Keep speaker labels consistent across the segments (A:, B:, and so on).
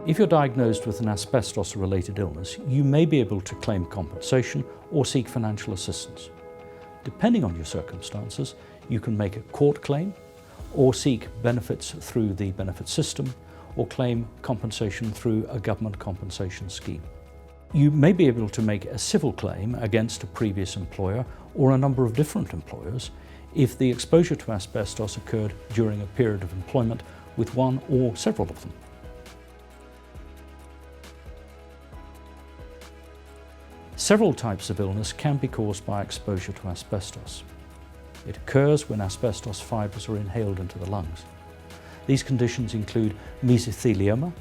A: If you're diagnosed with an asbestos-related illness, you may be able to claim compensation or seek financial assistance. Depending on your circumstances, you can make a court claim, or seek benefits through the benefit system, or claim compensation through a government compensation scheme. You may be able to make a civil claim against a previous employer or a number of different employers if the exposure to asbestos occurred during a period of employment with one or several of them. Several types of illness can be caused by exposure to asbestos. It occurs when asbestos fibres are inhaled into the lungs. These conditions include mesothelioma,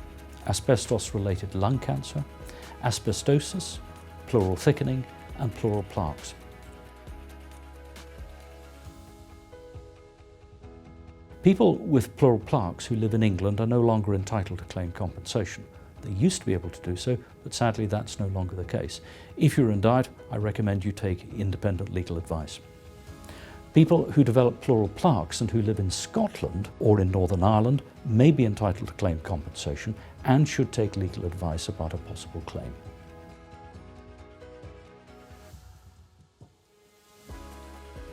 A: asbestos-related lung cancer, asbestosis, pleural thickening, and pleural plaques. People with pleural plaques who live in England are no longer entitled to claim compensation. They used to be able to do so, but sadly that's no longer the case. If you're in doubt, I recommend you take independent legal advice. People who develop pleural plaques and who live in Scotland or in Northern Ireland may be entitled to claim compensation and should take legal advice about a possible claim.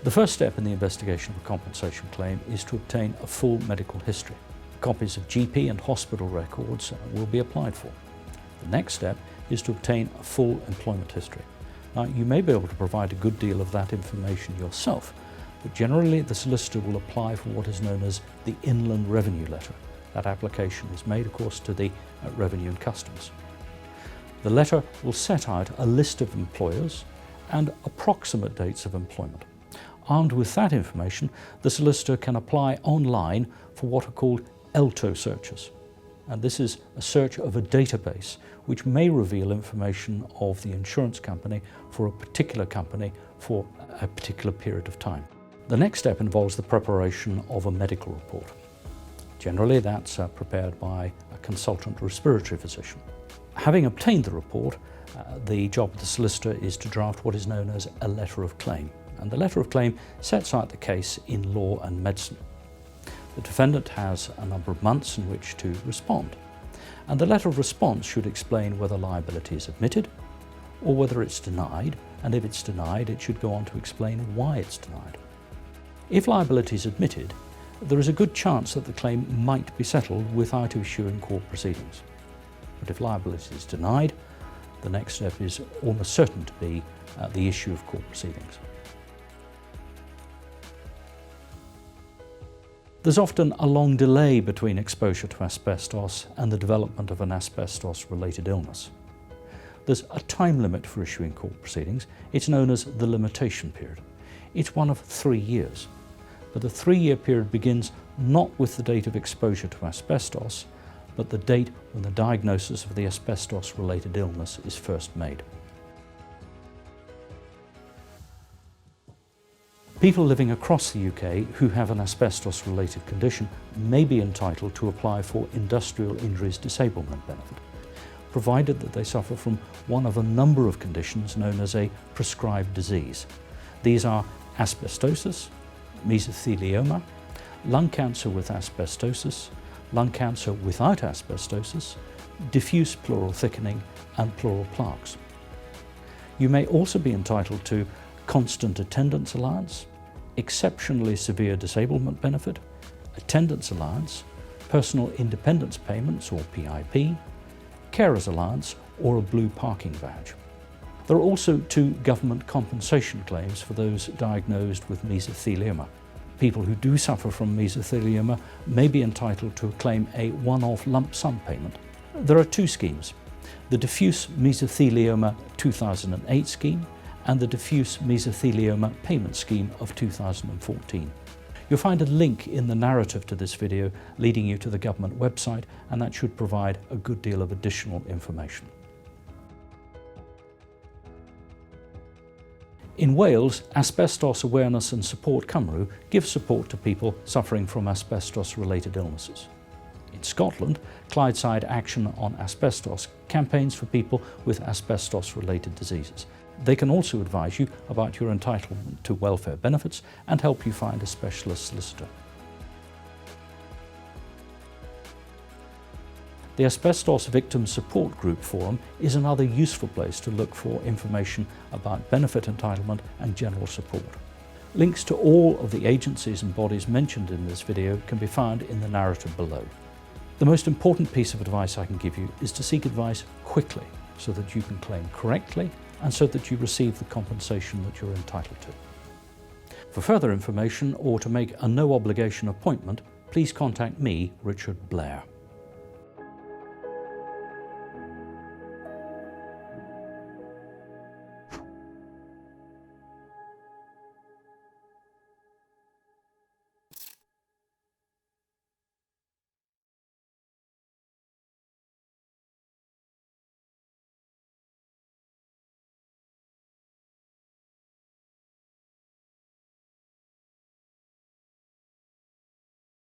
A: The first step in the investigation of a compensation claim is to obtain a full medical history. Copies of GP and hospital records will be applied for. The next step is to obtain a full employment history. Now, you may be able to provide a good deal of that information yourself, but generally the solicitor will apply for what is known as the Inland Revenue Letter. That application is made, of course, to the Revenue and Customs. The letter will set out a list of employers and approximate dates of employment. Armed with that information, the solicitor can apply online for what are called ELTO searches. And this is a search of a database which may reveal information of the insurance company for a particular company for a particular period of time. The next step involves the preparation of a medical report. Generally that's prepared by a consultant respiratory physician. Having obtained the report, the job of the solicitor is to draft what is known as a letter of claim. And the letter of claim sets out the case in law and medicine. The defendant has a number of months in which to respond, and the letter of response should explain whether liability is admitted or whether it's denied, and if it's denied, it should go on to explain why it's denied. If liability is admitted, there is a good chance that the claim might be settled without issue in court proceedings. But if liability is denied, the next step is almost certain to be the issue of court proceedings. There's often a long delay between exposure to asbestos and the development of an asbestos-related illness. There's a time limit for issuing court proceedings. It's known as the limitation period. It's one of 3 years, but the 3-year period begins not with the date of exposure to asbestos, but the date when the diagnosis of the asbestos-related illness is first made. People living across the UK who have an asbestos-related condition may be entitled to apply for industrial injuries disablement benefit, provided that they suffer from one of a number of conditions known as a prescribed disease. These are asbestosis, mesothelioma, lung cancer with asbestosis, lung cancer without asbestosis, diffuse pleural thickening, and pleural plaques. You may also be entitled to constant attendance allowance, exceptionally severe disablement benefit, attendance allowance, personal independence payments or PIP, carer's allowance, or a blue parking badge. There are also 2 government compensation claims for those diagnosed with mesothelioma. People who do suffer from mesothelioma may be entitled to claim a one-off lump sum payment. There are 2 schemes, the Diffuse Mesothelioma 2008 scheme and the Diffuse Mesothelioma Payment Scheme of 2014. You'll find a link in the narrative to this video leading you to the government website, and that should provide a good deal of additional information. In Wales, Asbestos Awareness and Support Cymru gives support to people suffering from asbestos-related illnesses. In Scotland, Clydeside Action on Asbestos campaigns for people with asbestos-related diseases. They can also advise you about your entitlement to welfare benefits and help you find a specialist solicitor. The Asbestos Victim Support Group Forum is another useful place to look for information about benefit entitlement and general support. Links to all of the agencies and bodies mentioned in this video can be found in the narrative below. The most important piece of advice I can give you is to seek advice quickly so that you can claim correctly and so that you receive the compensation that you're entitled to. For further information or to make a no-obligation appointment, please contact me, Richard Blair.